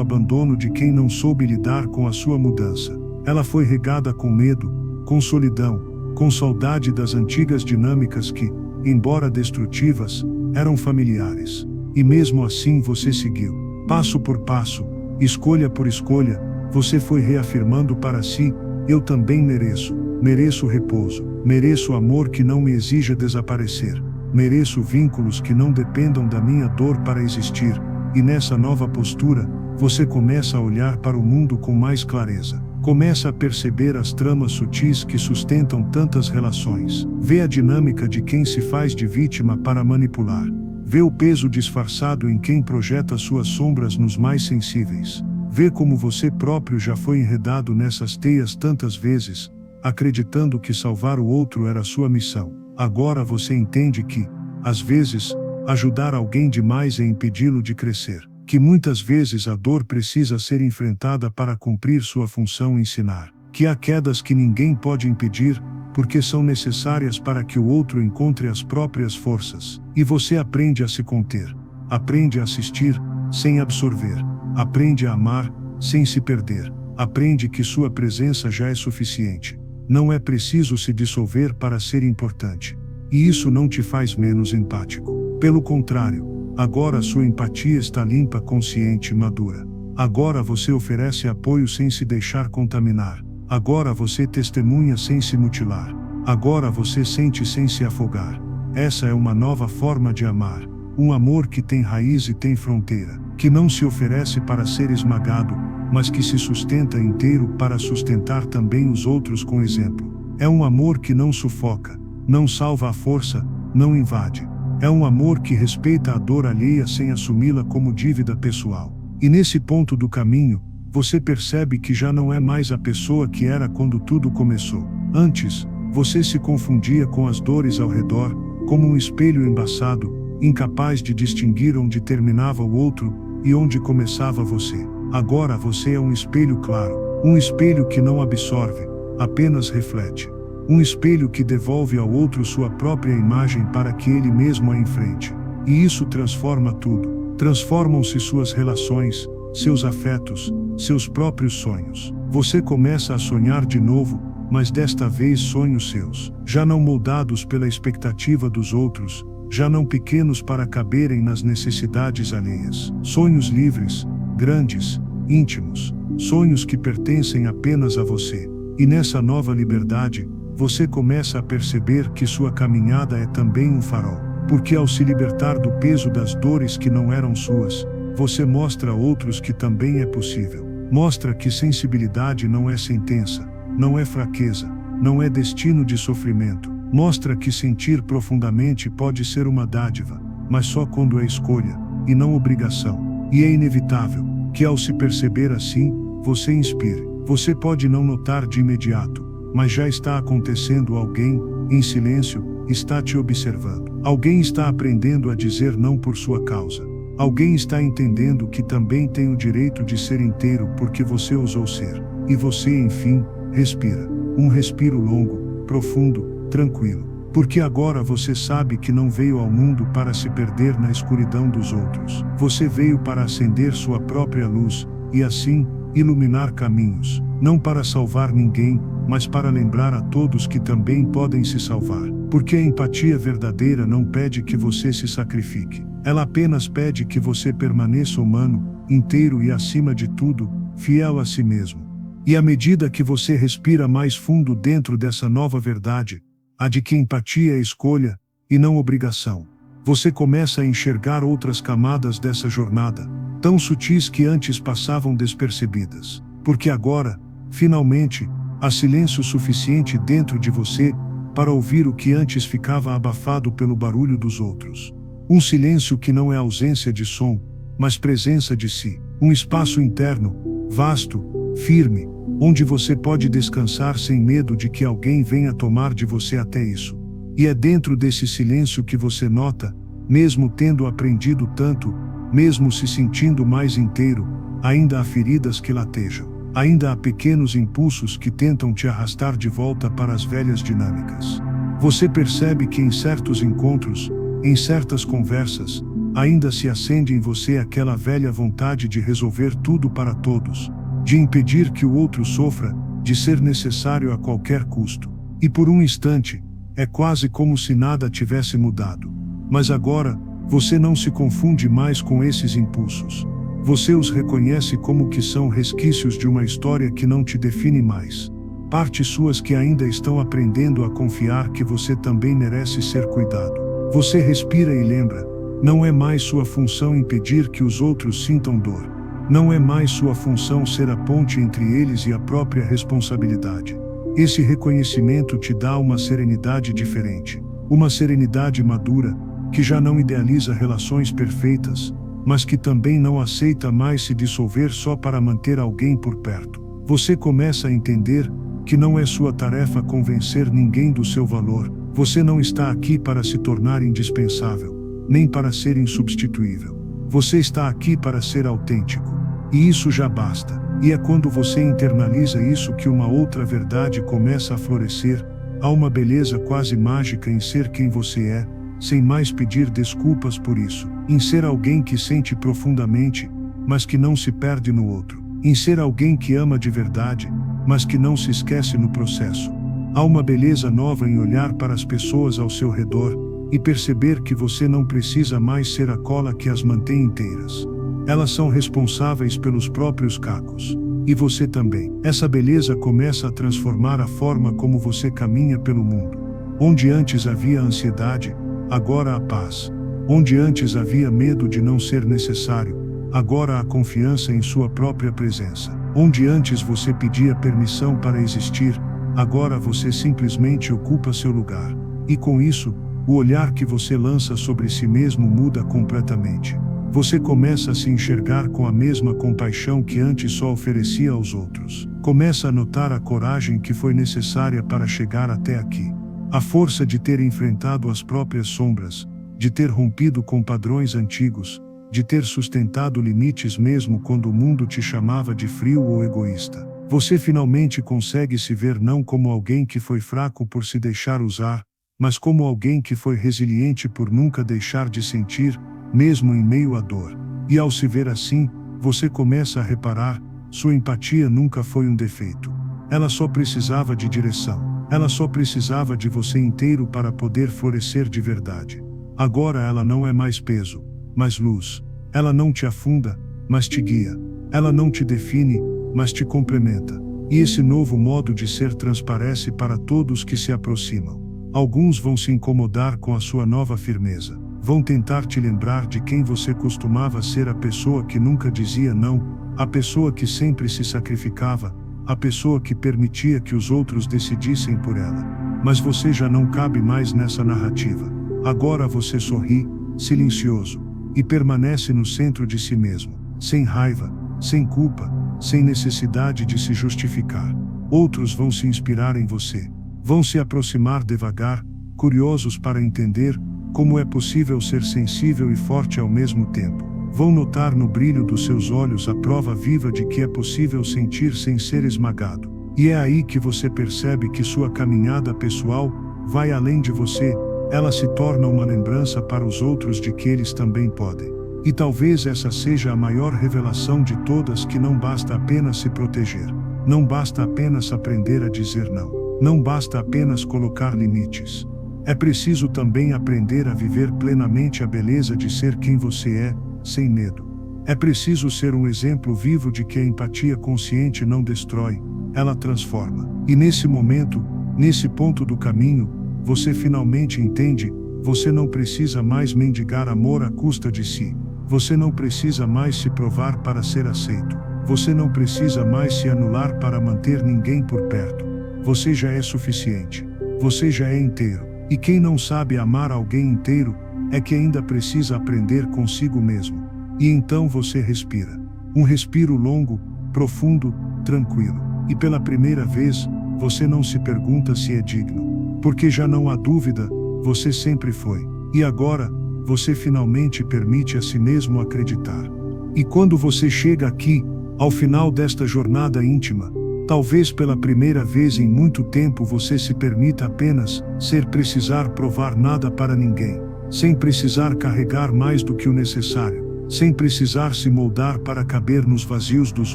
A: abandono de quem não soube lidar com a sua mudança. Ela foi regada com medo, com solidão, com saudade das antigas dinâmicas que, embora destrutivas, eram familiares. E mesmo assim você seguiu. Passo por passo, escolha por escolha, você foi reafirmando para si: eu também mereço. Mereço repouso. Mereço amor que não me exija desaparecer. Mereço vínculos que não dependam da minha dor para existir. E nessa nova postura, você começa a olhar para o mundo com mais clareza. Começa a perceber as tramas sutis que sustentam tantas relações. Vê a dinâmica de quem se faz de vítima para manipular. Vê o peso disfarçado em quem projeta suas sombras nos mais sensíveis. Vê como você próprio já foi enredado nessas teias tantas vezes, acreditando que salvar o outro era sua missão. Agora você entende que, às vezes, ajudar alguém demais é impedi-lo de crescer. Que muitas vezes a dor precisa ser enfrentada para cumprir sua função ensinar. Que há quedas que ninguém pode impedir, porque são necessárias para que o outro encontre as próprias forças. E você aprende a se conter. Aprende a assistir, sem absorver. Aprende a amar, sem se perder. Aprende que sua presença já é suficiente. Não é preciso se dissolver para ser importante. E isso não te faz menos empático. Pelo contrário, agora sua empatia está limpa, consciente e madura. Agora você oferece apoio sem se deixar contaminar. Agora você testemunha sem se mutilar. Agora você sente sem se afogar. Essa é uma nova forma de amar. Um amor que tem raiz e tem fronteira. Que não se oferece para ser esmagado, mas que se sustenta inteiro para sustentar também os outros com exemplo. É um amor que não sufoca, não salva à força, não invade. É um amor que respeita a dor alheia sem assumi-la como dívida pessoal. E nesse ponto do caminho, você percebe que já não é mais a pessoa que era quando tudo começou. Antes, você se confundia com as dores ao redor, como um espelho embaçado, incapaz de distinguir onde terminava o outro e onde começava você. Agora você é um espelho claro, um espelho que não absorve, apenas reflete. Um espelho que devolve ao outro sua própria imagem para que ele mesmo a enfrente. E isso transforma tudo. Transformam-se suas relações, seus afetos, seus próprios sonhos. Você começa a sonhar de novo, mas desta vez sonhos seus, já não moldados pela expectativa dos outros, já não pequenos para caberem nas necessidades alheias. Sonhos livres, grandes, íntimos, sonhos que pertencem apenas a você. E nessa nova liberdade, você começa a perceber que sua caminhada é também um farol, porque ao se libertar do peso das dores que não eram suas, você mostra a outros que também é possível. Mostra que sensibilidade não é sentença, não é fraqueza, não é destino de sofrimento. Mostra que sentir profundamente pode ser uma dádiva, mas só quando é escolha, e não obrigação. E é inevitável que ao se perceber assim, você inspire. Você pode não notar de imediato, mas já está acontecendo. Alguém, em silêncio, está te observando. Alguém está aprendendo a dizer não por sua causa. Alguém está entendendo que também tem o direito de ser inteiro porque você ousou ser. E você, enfim, respira. Um respiro longo, profundo, tranquilo. Porque agora você sabe que não veio ao mundo para se perder na escuridão dos outros. Você veio para acender sua própria luz, e assim, iluminar caminhos. Não para salvar ninguém, mas para lembrar a todos que também podem se salvar. Porque a empatia verdadeira não pede que você se sacrifique. Ela apenas pede que você permaneça humano, inteiro e acima de tudo, fiel a si mesmo. E à medida que você respira mais fundo dentro dessa nova verdade, a de que empatia é escolha, e não obrigação, você começa a enxergar outras camadas dessa jornada, tão sutis que antes passavam despercebidas. Porque agora, finalmente, há silêncio suficiente dentro de você para ouvir o que antes ficava abafado pelo barulho dos outros. Um silêncio que não é ausência de som, mas presença de si. Um espaço interno, vasto, firme, onde você pode descansar sem medo de que alguém venha tomar de você até isso. E é dentro desse silêncio que você nota, mesmo tendo aprendido tanto, mesmo se sentindo mais inteiro, ainda há feridas que latejam. Ainda há pequenos impulsos que tentam te arrastar de volta para as velhas dinâmicas. Você percebe que em certos encontros, em certas conversas, ainda se acende em você aquela velha vontade de resolver tudo para todos, de impedir que o outro sofra, de ser necessário a qualquer custo. E por um instante, é quase como se nada tivesse mudado. Mas agora, você não se confunde mais com esses impulsos. Você os reconhece como que são resquícios de uma história que não te define mais. Partes suas que ainda estão aprendendo a confiar que você também merece ser cuidado. Você respira e lembra, não é mais sua função impedir que os outros sintam dor. Não é mais sua função ser a ponte entre eles e a própria responsabilidade. Esse reconhecimento te dá uma serenidade diferente. Uma serenidade madura, que já não idealiza relações perfeitas, mas que também não aceita mais se dissolver só para manter alguém por perto. Você começa a entender que não é sua tarefa convencer ninguém do seu valor. Você não está aqui para se tornar indispensável, nem para ser insubstituível. Você está aqui para ser autêntico. E isso já basta. E é quando você internaliza isso que uma outra verdade começa a florescer. Há uma beleza quase mágica em ser quem você é, sem mais pedir desculpas por isso. Em ser alguém que sente profundamente, mas que não se perde no outro. Em ser alguém que ama de verdade, mas que não se esquece no processo. Há uma beleza nova em olhar para as pessoas ao seu redor e perceber que você não precisa mais ser a cola que as mantém inteiras. Elas são responsáveis pelos próprios cacos. E você também. Essa beleza começa a transformar a forma como você caminha pelo mundo. Onde antes havia ansiedade, agora há paz. Onde antes havia medo de não ser necessário, agora há confiança em sua própria presença. Onde antes você pedia permissão para existir, agora você simplesmente ocupa seu lugar. E com isso, o olhar que você lança sobre si mesmo muda completamente. Você começa a se enxergar com a mesma compaixão que antes só oferecia aos outros. Começa a notar a coragem que foi necessária para chegar até aqui. A força de ter enfrentado as próprias sombras, de ter rompido com padrões antigos, de ter sustentado limites mesmo quando o mundo te chamava de frio ou egoísta. Você finalmente consegue se ver não como alguém que foi fraco por se deixar usar, mas como alguém que foi resiliente por nunca deixar de sentir, mesmo em meio à dor. E ao se ver assim, você começa a reparar, sua empatia nunca foi um defeito. Ela só precisava de direção. Ela só precisava de você inteiro para poder florescer de verdade. Agora ela não é mais peso, mas luz. Ela não te afunda, mas te guia. Ela não te define, mas te complementa. E esse novo modo de ser transparece para todos que se aproximam. Alguns vão se incomodar com a sua nova firmeza. Vão tentar te lembrar de quem você costumava ser, a pessoa que nunca dizia não, a pessoa que sempre se sacrificava, a pessoa que permitia que os outros decidissem por ela. Mas você já não cabe mais nessa narrativa. Agora você sorri, silencioso, e permanece no centro de si mesmo, sem raiva, sem culpa, sem necessidade de se justificar. Outros vão se inspirar em você. Vão se aproximar devagar, curiosos para entender como é possível ser sensível e forte ao mesmo tempo. Vão notar no brilho dos seus olhos a prova viva de que é possível sentir sem ser esmagado. E é aí que você percebe que sua caminhada pessoal vai além de você, ela se torna uma lembrança para os outros de que eles também podem. E talvez essa seja a maior revelação de todas, que não basta apenas se proteger. Não basta apenas aprender a dizer não. Não basta apenas colocar limites. É preciso também aprender a viver plenamente a beleza de ser quem você é, sem medo. É preciso ser um exemplo vivo de que a empatia consciente não destrói, ela transforma. E nesse momento, nesse ponto do caminho, você finalmente entende, você não precisa mais mendigar amor à custa de si. Você não precisa mais se provar para ser aceito. Você não precisa mais se anular para manter ninguém por perto. Você já é suficiente. Você já é inteiro. E quem não sabe amar alguém inteiro, é que ainda precisa aprender consigo mesmo. E então você respira. Um respiro longo, profundo, tranquilo. E pela primeira vez, você não se pergunta se é digno. Porque já não há dúvida, você sempre foi. E agora, você finalmente permite a si mesmo acreditar. E quando você chega aqui, ao final desta jornada íntima, talvez pela primeira vez em muito tempo você se permita apenas ser, precisar provar nada para ninguém, sem precisar carregar mais do que o necessário, sem precisar se moldar para caber nos vazios dos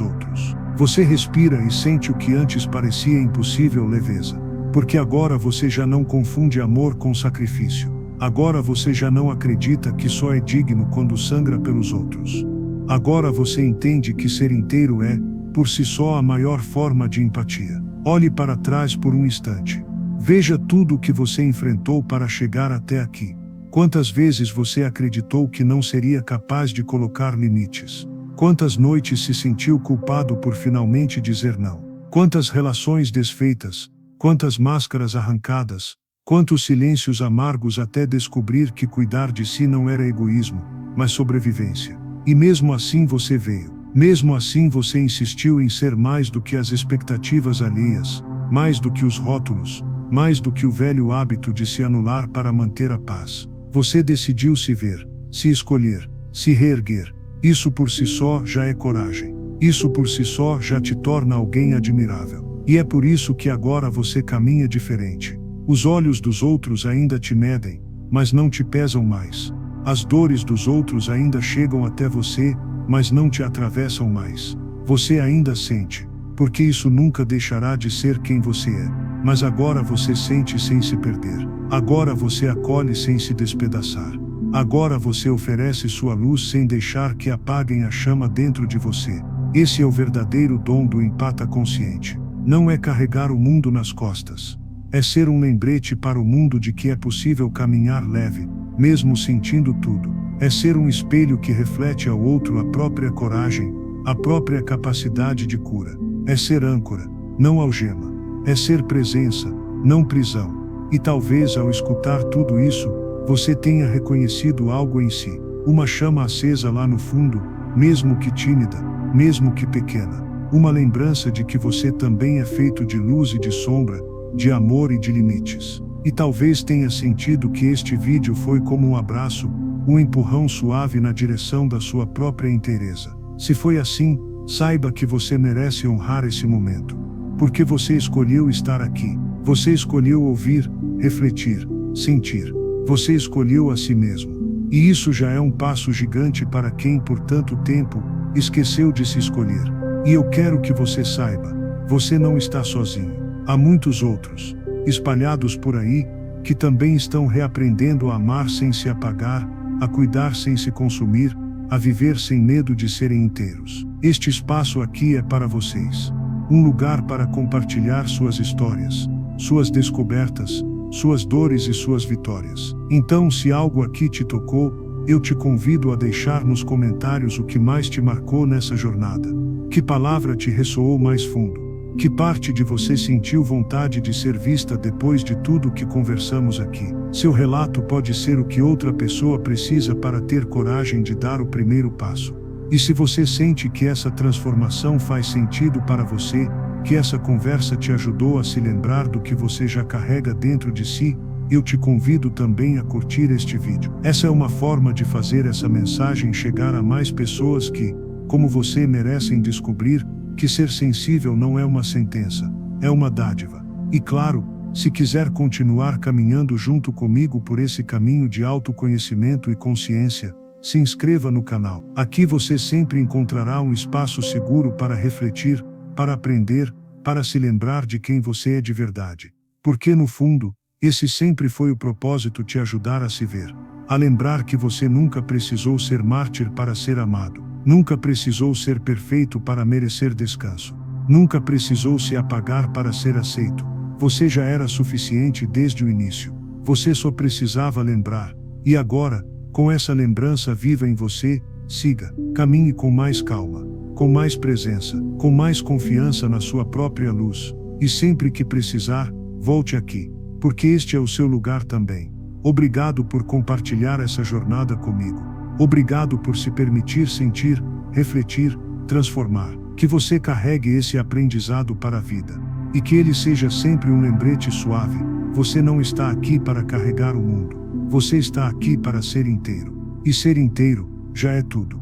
A: outros. Você respira e sente o que antes parecia impossível: leveza. Porque agora você já não confunde amor com sacrifício. Agora você já não acredita que só é digno quando sangra pelos outros. Agora você entende que ser inteiro é, por si só, a maior forma de empatia. Olhe para trás por um instante. Veja tudo o que você enfrentou para chegar até aqui. Quantas vezes você acreditou que não seria capaz de colocar limites? Quantas noites se sentiu culpado por finalmente dizer não? Quantas relações desfeitas? Quantas máscaras arrancadas? Quantos silêncios amargos até descobrir que cuidar de si não era egoísmo, mas sobrevivência? E mesmo assim você veio. Mesmo assim você insistiu em ser mais do que as expectativas alheias, mais do que os rótulos, mais do que o velho hábito de se anular para manter a paz. Você decidiu se ver, se escolher, se reerguer. Isso por si só já é coragem. Isso por si só já te torna alguém admirável. E é por isso que agora você caminha diferente. Os olhos dos outros ainda te medem, mas não te pesam mais. As dores dos outros ainda chegam até você, mas não te atravessam mais. Você ainda sente, porque isso nunca deixará de ser quem você é. Mas agora você sente sem se perder. Agora você acolhe sem se despedaçar. Agora você oferece sua luz sem deixar que apaguem a chama dentro de você. Esse é o verdadeiro dom do empata consciente. Não é carregar o mundo nas costas. É ser um lembrete para o mundo de que é possível caminhar leve, mesmo sentindo tudo. É ser um espelho que reflete ao outro a própria coragem, a própria capacidade de cura. É ser âncora, não algema. É ser presença, não prisão. E talvez ao escutar tudo isso, você tenha reconhecido algo em si. uma chama acesa lá no fundo, mesmo que tímida, mesmo que pequena. Uma lembrança de que você também é feito de luz e de sombra, de amor e de limites. E talvez tenha sentido que este vídeo foi como um abraço, um empurrão suave na direção da sua própria inteireza. Se foi assim, saiba que você merece honrar esse momento. Porque você escolheu estar aqui. Você escolheu ouvir, refletir, sentir. Você escolheu a si mesmo. E isso já é um passo gigante para quem por tanto tempo esqueceu de se escolher. E eu quero que você saiba, você não está sozinho. Há muitos outros, espalhados por aí, que também estão reaprendendo a amar sem se apagar, a cuidar sem se consumir, a viver sem medo de serem inteiros. Este espaço aqui é para vocês. Um lugar para compartilhar suas histórias, suas descobertas, suas dores e suas vitórias. Então, se algo aqui te tocou, eu te convido a deixar nos comentários o que mais te marcou nessa jornada. Que palavra te ressoou mais fundo? Que parte de você sentiu vontade de ser vista depois de tudo que conversamos aqui? Seu relato pode ser o que outra pessoa precisa para ter coragem de dar o primeiro passo. E se você sente que essa transformação faz sentido para você, que essa conversa te ajudou a se lembrar do que você já carrega dentro de si, eu te convido também a curtir este vídeo. Essa é uma forma de fazer essa mensagem chegar a mais pessoas que, como você, merecem descobrir que ser sensível não é uma sentença, é uma dádiva. E claro, se quiser continuar caminhando junto comigo por esse caminho de autoconhecimento e consciência, se inscreva no canal. Aqui você sempre encontrará um espaço seguro para refletir, para aprender, para se lembrar de quem você é de verdade. Porque no fundo, esse sempre foi o propósito: te ajudar a se ver. A lembrar que você nunca precisou ser mártir para ser amado. Nunca precisou ser perfeito para merecer descanso. Nunca precisou se apagar para ser aceito. Você já era suficiente desde o início. Você só precisava lembrar. E agora, com essa lembrança viva em você, siga, caminhe com mais calma, com mais presença, com mais confiança na sua própria luz. E sempre que precisar, volte aqui, porque este é o seu lugar também. Obrigado por compartilhar essa jornada comigo. Obrigado por se permitir sentir, refletir, transformar. Que você carregue esse aprendizado para a vida. E que ele seja sempre um lembrete suave: você não está aqui para carregar o mundo. Você está aqui para ser inteiro. E ser inteiro já é tudo.